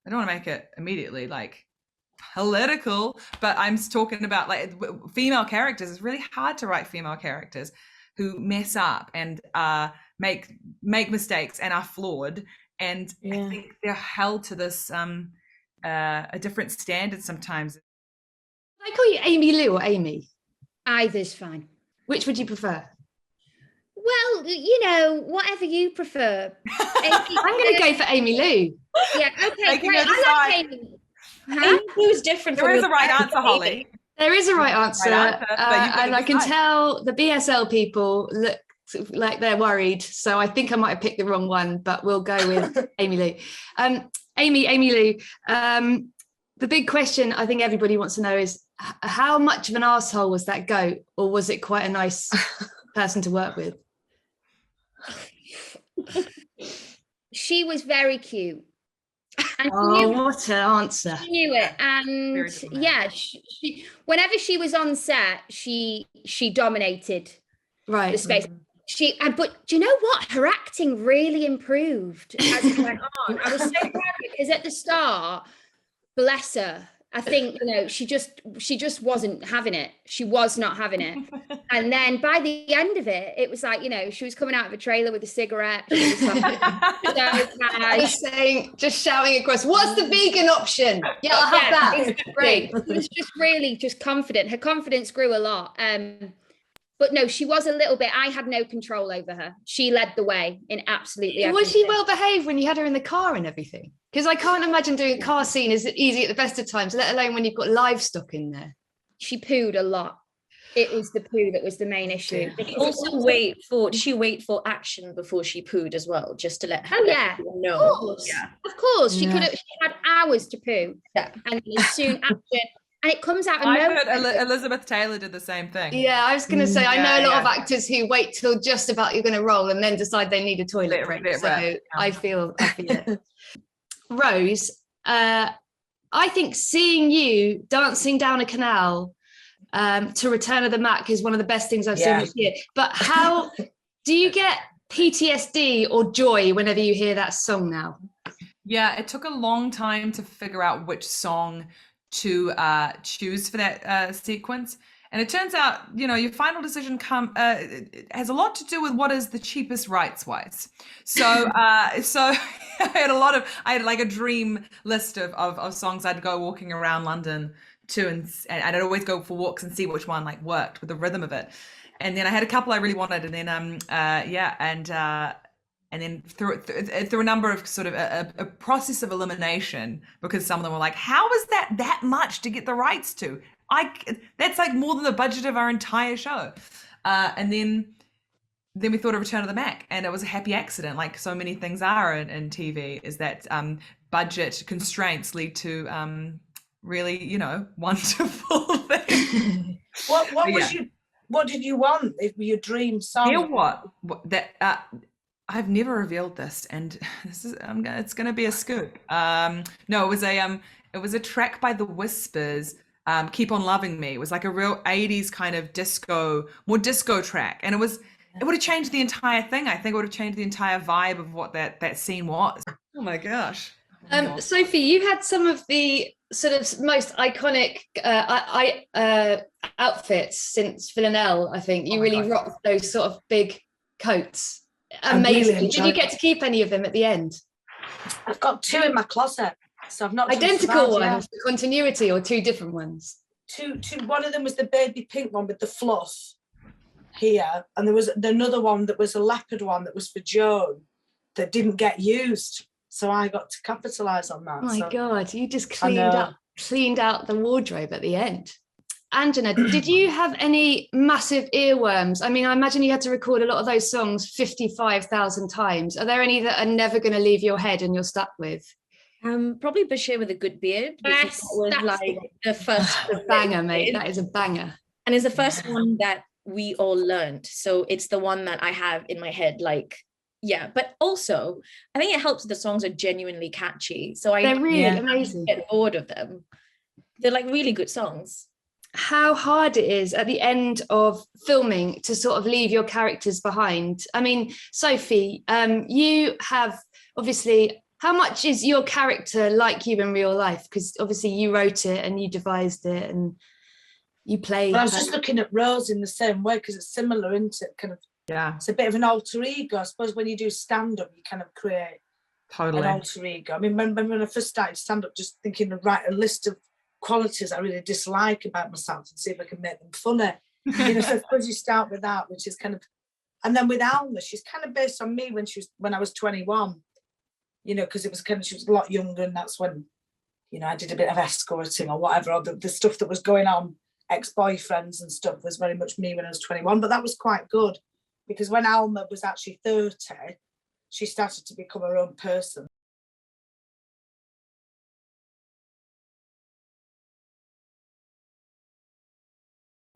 I don't want to make it immediately like political, but I'm talking about like female characters. It's really hard to write female characters who mess up and make mistakes and are flawed. And I think they're held to this a different standard sometimes. I call you Amy Lou or Amy? Either's fine. Which would you prefer? Well, you know, whatever you prefer. I'm going to go for Amy Lou. Yeah, okay, great. I like Amy. Amy Lou is different. There is a right answer, Holly. There is a right answer, and I can tell the BSL people look like they're worried, so I think I might have picked the wrong one, but we'll go with Amy Lou. Amy Lou, the big question I think everybody wants to know is how much of an arsehole was that goat, or was it quite a nice person to work with? She was very cute. And what an answer. She knew it. And yeah, she, whenever she was on set, she dominated the space. But do you know what? Her acting really improved as it went on. I was so proud of it because at the start, bless her, I think, you know, she just wasn't having it. She was not having it. And then by the end of it, it was like, you know, she was coming out of a trailer with a cigarette. She was like, just shouting across, what's the vegan option? Yeah, I'll have that. Exactly. Great. She was just really just confident. Her confidence grew a lot. But no, she was a little bit, I had no control over her. She led the way in absolutely everything. Was she well behaved when you had her in the car and everything? Because I can't imagine doing a car scene is easy at the best of times, let alone when you've got livestock in there. She pooed a lot. It was the poo that was the main issue. Did she wait for action before she pooed as well, just to let her know? Of course. She had hours to poo. Yeah. And as soon action. And it comes out. I heard Elizabeth Taylor did the same thing. Yeah, I was going to say, I know a lot of actors who wait till just about you're going to roll and then decide they need a toilet break. I feel it. Rose, I think seeing you dancing down a canal to Return of the Mac is one of the best things I've seen this year. But how do you get PTSD or joy whenever you hear that song now? Yeah, it took a long time to figure out which song to choose for that sequence, and it turns out, you know, your final decision has a lot to do with what is the cheapest rights wise. So I had like a dream list of songs I'd go walking around London to, and I'd always go for walks and see which one like worked with the rhythm of it. And then I had a couple I really wanted, and then and then through a number of sort of a process of elimination, because some of them were like, how is that much to get the rights to? That's like more than the budget of our entire show. And then we thought of Return of the Mac, and it was a happy accident, like so many things are in TV, is that budget constraints lead to really, you know, wonderful things. What did you want? Your dream song? You know what? I've never revealed this, and it's going to be a scoop. No, it was a track by The Whispers, "Keep on Loving Me." It was like a real 80s kind of more disco track, and it would have changed the entire thing. I think it would have changed the entire vibe of what that scene was. Oh my gosh. Sophie, you had some of the sort of most iconic outfits since Villanelle. I think you really rocked those sort of big coats. Amazing. Did you get to keep any of them at the end? I've got two in my closet, so I've not identical ones for continuity, or two different ones. Two. One of them was the baby pink one with the fluff here, and there was another one that was a leopard one that was for Joan that didn't get used, so I got to capitalize on that. Oh my God, you just cleaned out the wardrobe at the end. Anjana, did you have any massive earworms? I mean, I imagine you had to record a lot of those songs 55,000 times. Are there any that are never going to leave your head and you're stuck with? Probably Bashir with a Good Beard. Yes, that was like the first banger, mate. That is a banger. And it's the first one that we all learned. So it's the one that I have in my head, like, yeah. But also, I think it helps the songs are genuinely catchy. So they're really amazing. Get bored of them. They're like really good songs. How hard it is at the end of filming to sort of leave your characters behind. I mean, Sophie, you have obviously How much is your character like you in real life? Because obviously you wrote it and you devised it and you played. But I was just looking at Rose in the same way, because it's similar, isn't it? Kind of, yeah. It's a bit of an alter ego. I suppose when you do stand-up, you kind of create Totally. an alter ego. I mean, when I first started stand-up, just thinking to write a list of qualities I really dislike about myself and see if I can make them funny. You know, so I suppose you start with that, which is kind of, and then with Alma, she's kind of based on me when I was 21. You know, because it was kind of, she was a lot younger, and that's when, you know, I did a bit of escorting or whatever, or the stuff that was going on, ex-boyfriends and stuff, was very much me when I was 21. But that was quite good, because when Alma was actually 30, she started to become her own person.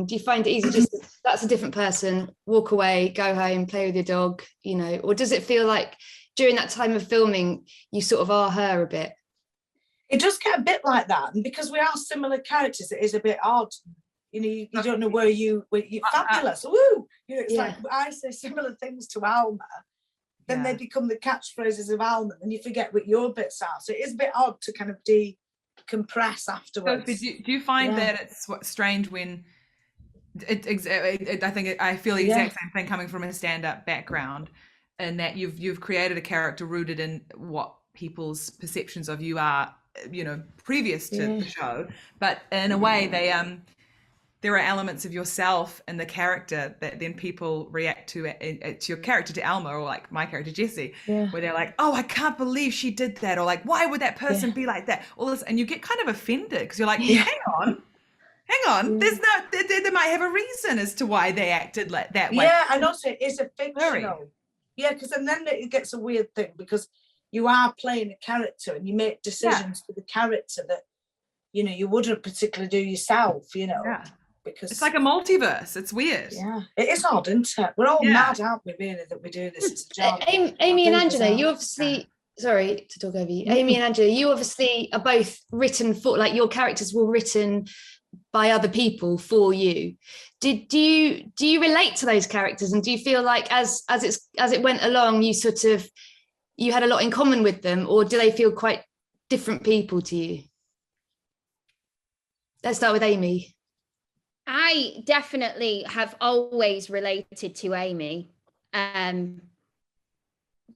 Do you find it easy just, that's a different person, walk away, go home, play with your dog, you know, or does it feel like during that time of filming you sort of are her a bit? It does get a bit like that, and because we are similar characters, it is a bit odd. You know, you don't know where you're fabulous. Woo! You know, it's like I say similar things to Alma, then they become the catchphrases of Alma, and you forget what your bits are. So it is a bit odd to kind of decompress afterwards. So do you find that it's strange when I feel the exact same thing coming from a stand-up background, and that you've created a character rooted in what people's perceptions of you are, you know, previous to the show, but in a way there are elements of yourself and the character that then people react to your character, to Alma, or like my character Jessie, where they're like, oh, I can't believe she did that, or like, why would that person be like that, all this, and you get kind of offended because you're like, hang on, there's no, they might have a reason as to why they acted like that way. Yeah, and also it's a fictional. Yeah, because then it gets a weird thing, because you are playing a character and you make decisions for the character that, you know, you wouldn't particularly do yourself, you know. Yeah. Because it's like a multiverse. It's weird. Yeah, it is odd, isn't it? We're all mad, aren't we, really, that we do this as a job. Amy and Angela, you obviously, sorry to talk over you. Amy and Angela, you obviously are both written for, like, your characters were written by other people for you. Do you relate to those characters, and do you feel like as it went along you had a lot in common with them, or do they feel quite different people to you? Let's start with Amy. I definitely have always related to Amy.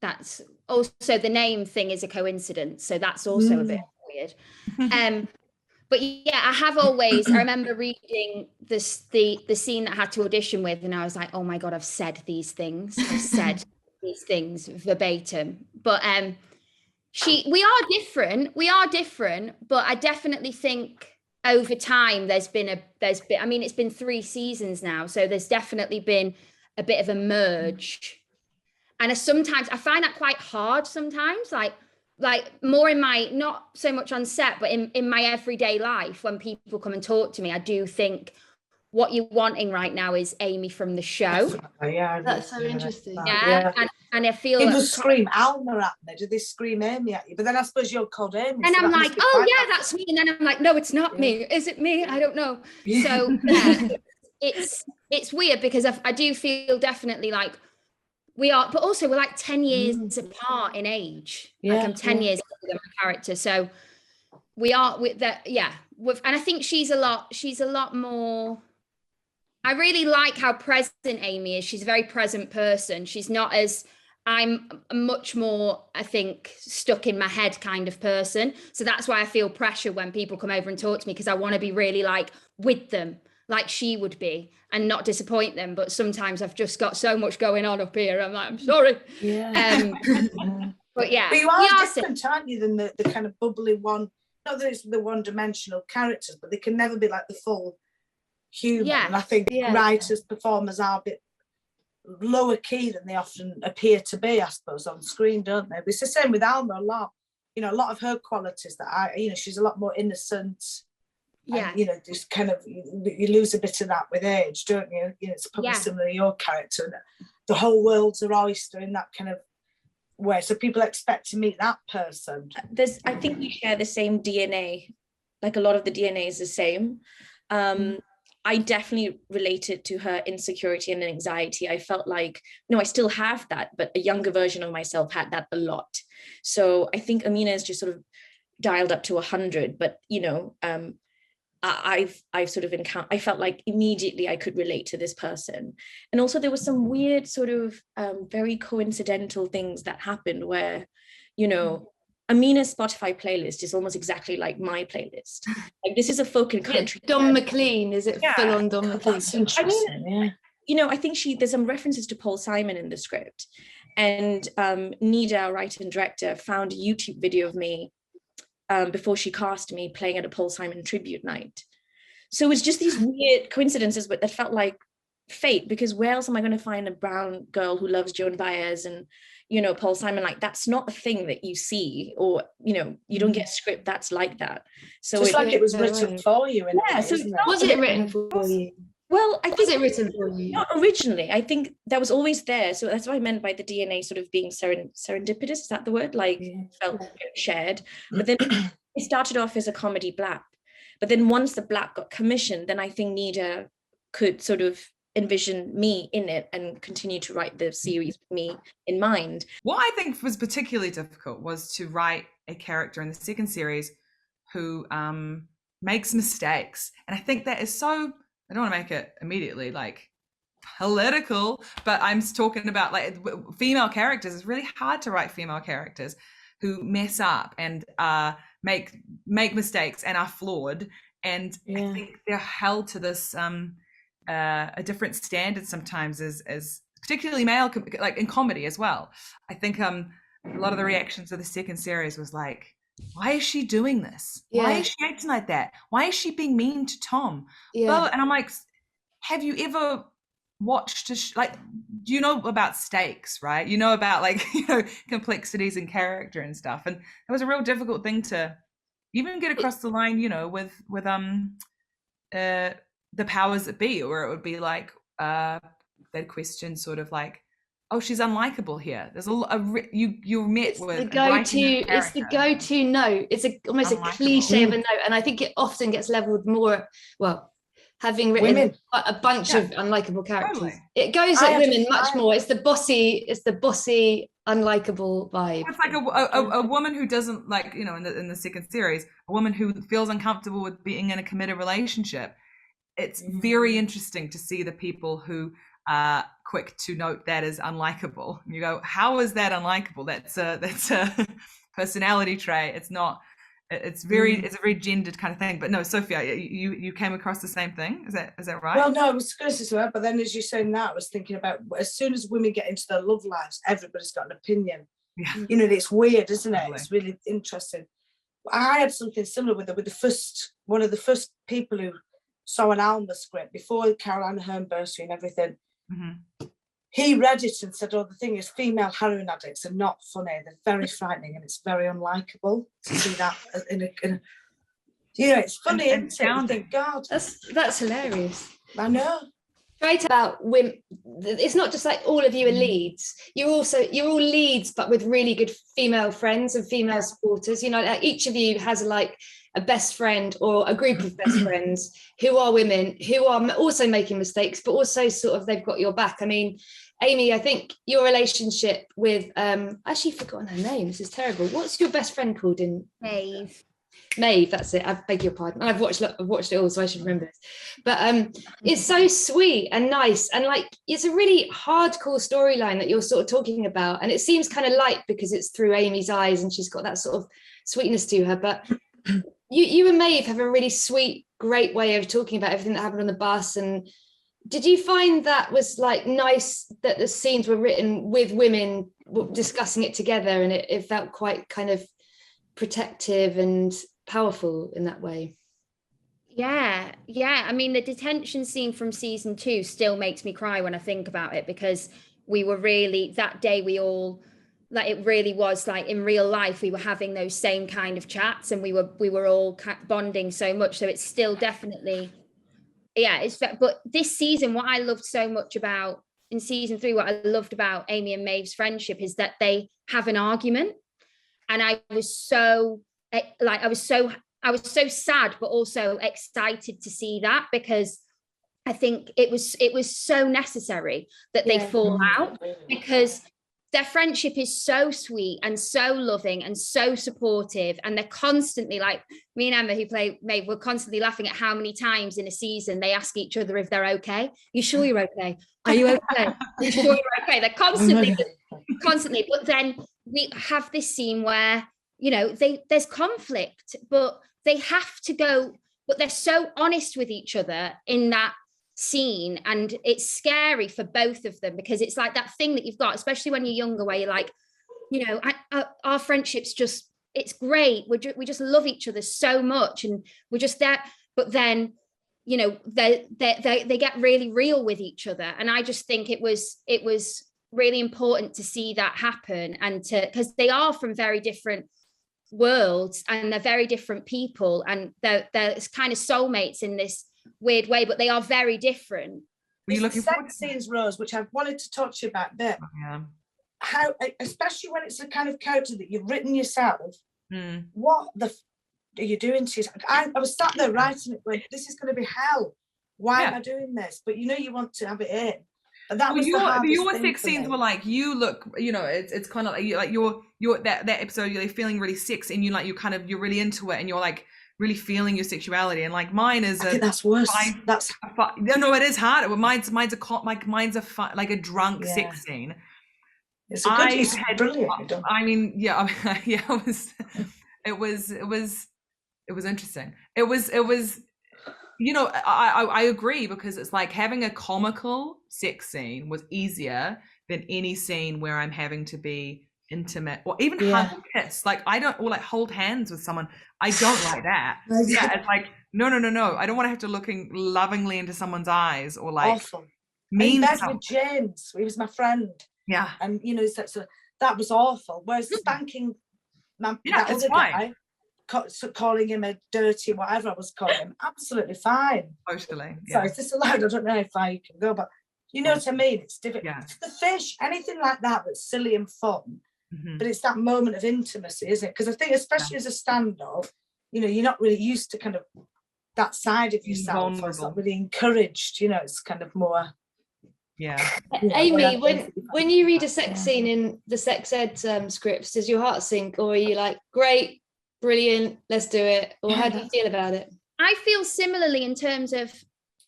That's also, the name thing is a coincidence, so that's also a bit weird. But yeah, I have always, I remember reading the scene that I had to audition with, and I was like, oh my God, I've said these things. I've said these things verbatim. But we are different, but I definitely think over time there's been, I mean, it's been 3 seasons now, so there's definitely been a bit of a merge. And sometimes I find that quite hard sometimes, like more in my, not so much on set, but in my everyday life, when people come and talk to me, I do think what you're wanting right now is Amy from the show. Yeah, that's so interesting. Yeah. And I feel people scream Alma at me. Do they scream Amy at you? But then I suppose you're called Amy. And so I'm like, oh yeah, that's me. And then I'm like, no, it's not me. Is it me? I don't know. So it's weird, because I do feel definitely like we are, but also we're like 10 years apart in age. Like I'm 10 years older than my character. So we are with that. Yeah. And I think she's a lot more, I really like how present Amy is. She's a very present person. She's not as, I'm a much more, I think, stuck in my head kind of person. So that's why I feel pressure when people come over and talk to me, because I want to be really like with them, like she would be, and not disappoint them. But sometimes I've just got so much going on up here. I'm like, I'm sorry. Yeah. But yeah. But you are different, aren't you, than the kind of bubbly one? Not that it's the one-dimensional characters, but they can never be like the full human. Yeah. And I think writers, performers are a bit lower key than they often appear to be, I suppose, on screen, don't they? But it's the same with Alma a lot. You know, a lot of her qualities that she's a lot more innocent. Yeah. And, you know, just kind of, you lose a bit of that with age, don't you? You know, it's probably similar to your character. And the whole world's an oyster in that kind of way. So people expect to meet that person. I think we share the same DNA. Like, a lot of the DNA is the same. I definitely related to her insecurity and anxiety. I felt like, no, I still have that, but a younger version of myself had that a lot. So I think Amina is just sort of dialed up to 100, but I've sort of encountered, I felt like immediately I could relate to this person. And also there was some weird sort of very coincidental things that happened where, Amina's Spotify playlist is almost exactly like my playlist. Like, this is a folk and country. Don McLean, is it full on Don McLean? That's interesting, I think there's some references to Paul Simon in the script. And Nida, our writer and director, found a YouTube video of me before she cast me playing at a Paul Simon tribute night. So it's just these weird coincidences, but that felt like fate, because where else am I going to find a brown girl who loves Joan Baez and, Paul Simon? Like, that's not a thing that you see, or, you don't get a script that's like that. So it's like it was written for you. Was it written for you? Well, I think was it written for you? Not originally. I think that was always there. So that's what I meant by the DNA sort of being serendipitous. Is that the word? Like, felt shared. But then it started off as a comedy blap. But then once the blap got commissioned, then I think Nida could sort of envision me in it and continue to write the series with me in mind. What I think was particularly difficult was to write a character in the second series who makes mistakes. And I think that is so, I don't want to make it immediately like political, but I'm talking about like female characters. It's really hard to write female characters who mess up and make mistakes and are flawed. And I think they're held to this a different standard sometimes as particularly male, like in comedy as well. I think a lot of the reactions of the second series was like, why is she doing this? Why is she acting like that? Why is she being mean to Tom? Well, and I'm like, have you ever watched do you know about stakes, right? You know about like, complexities in character and stuff. And it was a real difficult thing to even get across the line, with the powers that be, or it would be like that question sort of like, oh, she's unlikable here. There's you're met it's with the go-to. It's the go-to note. It's almost a cliche of a note, and I think it often gets leveled more. Well, having written women. A bunch of unlikable characters, totally. It goes at women much more. It's the bossy, unlikable vibe. It's like a woman who doesn't like, in the second series, a woman who feels uncomfortable with being in a committed relationship. It's very interesting to see the people who are quick to note that as unlikable. You go, how is that unlikable? That's a personality trait. It's not. It's a very gendered kind of thing. But no, Sophia, you came across the same thing. Is that right? Well, no, I was going to say that, but then as you're saying that, I was thinking about as soon as women get into their love lives, everybody's got an opinion. Yeah. It's weird, isn't it? Totally. It's really interesting. I had something similar with one of the first people who saw an Alma script before Caroline Aherne bursary and everything. Mm-hmm. He read it and said, the thing is, female heroin addicts are not funny. They're very frightening and it's very unlikable to see that in a it's funny, isn't it? You think, God. That's hilarious. I know. Right about women, it's not just like all of you are leads. You're all leads, but with really good female friends and female supporters. Like each of you has like a best friend or a group of best friends who are women who are also making mistakes, but also sort of they've got your back. I mean, Amy, I think your relationship with actually forgotten her name. This is terrible. What's your best friend called in Maeve, that's it. I beg your pardon. I've watched it all, so I should remember this. But it's so sweet and nice, and like it's a really hardcore storyline that you're sort of talking about, and it seems kind of light because it's through Amy's eyes, and she's got that sort of sweetness to her. But you and Maeve have a really sweet, great way of talking about everything that happened on the bus. And did you find that was like nice that the scenes were written with women discussing it together, and it felt quite kind of protective and powerful in that way? Yeah. I mean, the detention scene from season 2 still makes me cry when I think about it, because we were really, that day we all, like, it really was like in real life we were having those same kind of chats, and we were all bonding so much. So it's still definitely, but this season, what I loved so much about in season 3, what I loved about Amy and Maeve's friendship is that they have an argument. And I was so sad, but also excited to see that, because I think it was so necessary that they fall out, because their friendship is so sweet and so loving and so supportive, and they're constantly, like, me and Emma, who play Maeve, we're constantly laughing at how many times in a season they ask each other if they're okay. You sure you're okay? Are you okay? Are you sure you're okay? They're constantly, but then we have this scene where, you know, there's conflict, but they have to go, but they're so honest with each other in that scene, and it's scary for both of them, because it's like that thing that you've got, especially when you're younger, where you're like, you know, our friendship's just, it's great, we just love each other so much, and we're just there, but then, you know, they get really real with each other, and I just think it was really important to see that happen, and because they are from very different worlds, and they're very different people, and they're kind of soulmates in this weird way, but they are very different. Were you looking forward to scenes, Rose, which I've wanted to talk to you about a bit? How, especially when it's the kind of character that you've written yourself, what the are you doing to yourself? I was sat there writing it going, this is going to be hell. Why am I doing this? But you know, you want to have it in. But that was your sex scenes were like, you look, you know, it's kind of like you're that episode, you're feeling really sexy, and you're really into it, and you're like really feeling your sexuality, and like mine is I think that's worse. No, it is harder. Mine's like a drunk sex scene. It's brilliant. I mean, it was interesting. It was, you know, I agree, because it's like having a comical sex scene was easier than any scene where I'm having to be intimate, or even hug and kiss. Like, I don't, or like hold hands with someone. I don't like that. It's like, no. I don't want to have to looking lovingly into someone's eyes, or like awful. Mean with James, he was my friend. Yeah. And you know, so that was awful. Whereas spanking that other guy, calling him a dirty whatever I was calling him, absolutely fine. Totally. So is this allowed? I don't know if I can go, but you know what I mean? It's difficult. Yeah. It's the fish, anything like that that's silly and fun. But it's that moment of intimacy, isn't it? Because I think, especially as a stand-up, you know, you're not really used to kind of that side of yourself. It's not really encouraged, you know, it's kind of more. Yeah. Amy, when you read a sex scene in the sex ed scripts, does your heart sink, or are you like, great, brilliant, let's do it? Or how do you feel about it? I feel similarly in terms of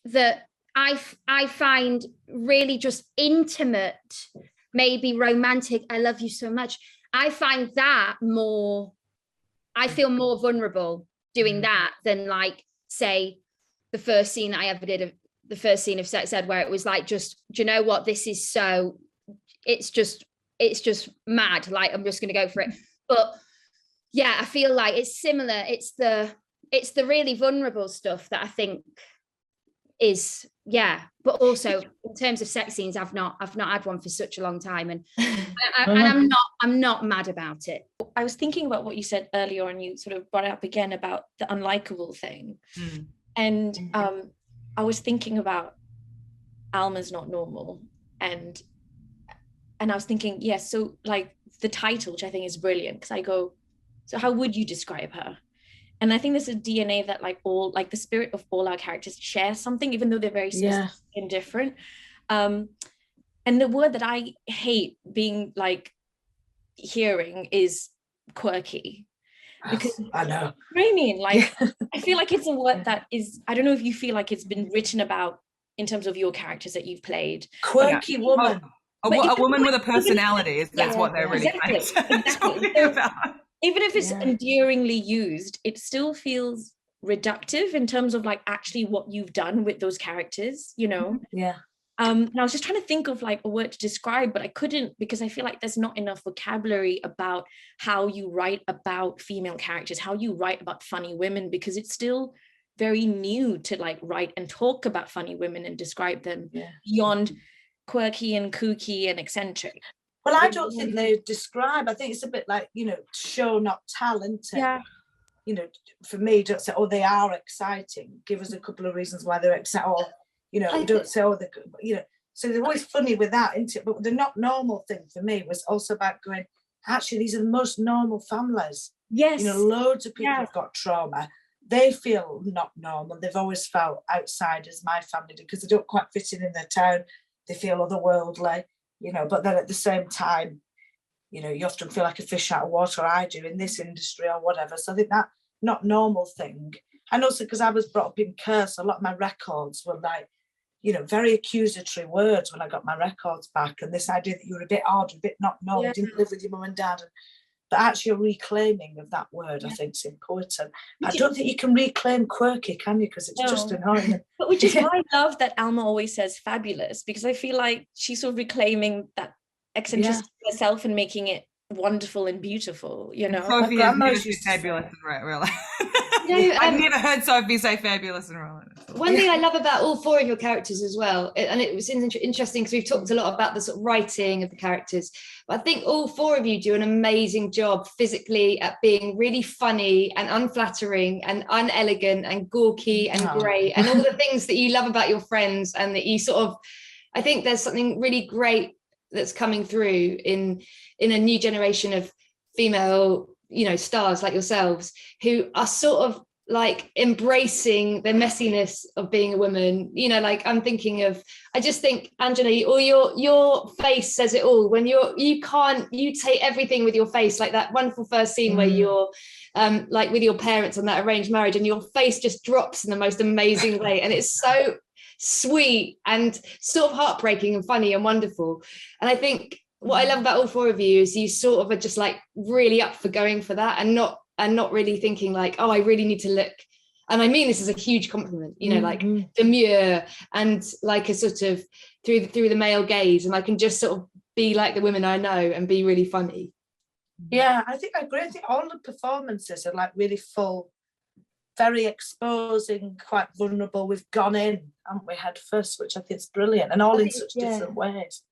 that I find really just intimate, maybe romantic, I love you so much. I find that more, I feel more vulnerable doing that than, like, say, the first scene that I ever did, the first scene of sex ed, where it was like, just, do you know what, this is so, it's just mad, like, I'm just going to go for it. But yeah, I feel like it's similar. It's the really vulnerable stuff that I think is, but also in terms of sex scenes, I've not had one for such a long time, and I'm not mad about it. I was thinking about what you said earlier, and you sort of brought it up again about the unlikable thing, and I was thinking about Alma's not normal, and I was thinking, so like the title, which I think is brilliant, because I go, so how would you describe her? And I think there's a DNA that the spirit of all our characters share something, even though they're very specific and different. And the word that I hate hearing is quirky. Because I know. What I mean, I feel like it's a word that is, I don't know if you feel like it's been written about in terms of your characters that you've played. Quirky woman. A woman with a personality, that's what they're really talking about. Even if it's endearingly used, it still feels reductive in terms of actually what you've done with those characters, you know? Yeah. And I was just trying to think of a word to describe, but I couldn't, because I feel like there's not enough vocabulary about how you write about female characters, how you write about funny women, because it's still very new to write and talk about funny women and describe them beyond quirky and kooky and eccentric. Well, I don't think they describe. I think it's a bit like, you know, show not talent. Yeah. You know, for me, don't say, oh, they are exciting. Give us a couple of reasons why they're exciting. Or, you know, don't say, oh, they're good. You know, so they're always funny with that, isn't it? But the not normal thing for me was also about going, actually, these are the most normal families. Yes. You know, loads of people have got trauma. they feel not normal. They've always felt outsiders, my family do, because they don't quite fit in their town. They feel otherworldly, you know, but then at the same time, you know, you often feel like a fish out of water, I do, in this industry or whatever. So I think that not normal thing. And also because I was brought up in Curse, a lot of my records were like, you know, very accusatory words when I got my records back. And this idea that you were a bit odd, a bit not normal, you didn't live with your mum and dad. But actually a reclaiming of that word, I think, is important. I don't think you can reclaim quirky, can you? Because it's just annoying. But which is why I love that Alma always says fabulous, because I feel like she's sort of reclaiming that eccentricity herself and making it wonderful and beautiful, you know. Sophie has never said fabulous in real life. I've never heard Sophie say fabulous in real life. One thing I love about all four of your characters as well, and it was interesting because we've talked a lot about the sort of writing of the characters, but I think all four of you do an amazing job physically at being really funny and unflattering and unelegant and gawky and great, and all the things that you love about your friends, and that you sort of, I think there's something really great that's coming through in a new generation of female, you know, stars like yourselves, who are sort of like embracing the messiness of being a woman. You know, like I'm thinking of, I just think, Angela, or your face says it all. When you take everything with your face, like that wonderful first scene where you're like with your parents on that arranged marriage, and your face just drops in the most amazing way, and it's so sweet and sort of heartbreaking and funny and wonderful. And I think what I love about all four of you is you sort of are just like really up for going for that, and not really thinking like, oh, I really need to look, and I mean this is a huge compliment, you know, like demure and like a sort of through the male gaze, and I can just sort of be like the women I know and be really funny. Yeah, I think I agree. I think all the performances are like really full, very exposing, quite vulnerable. We've gone in, haven't we, head first, which I think is brilliant, and all in such different ways.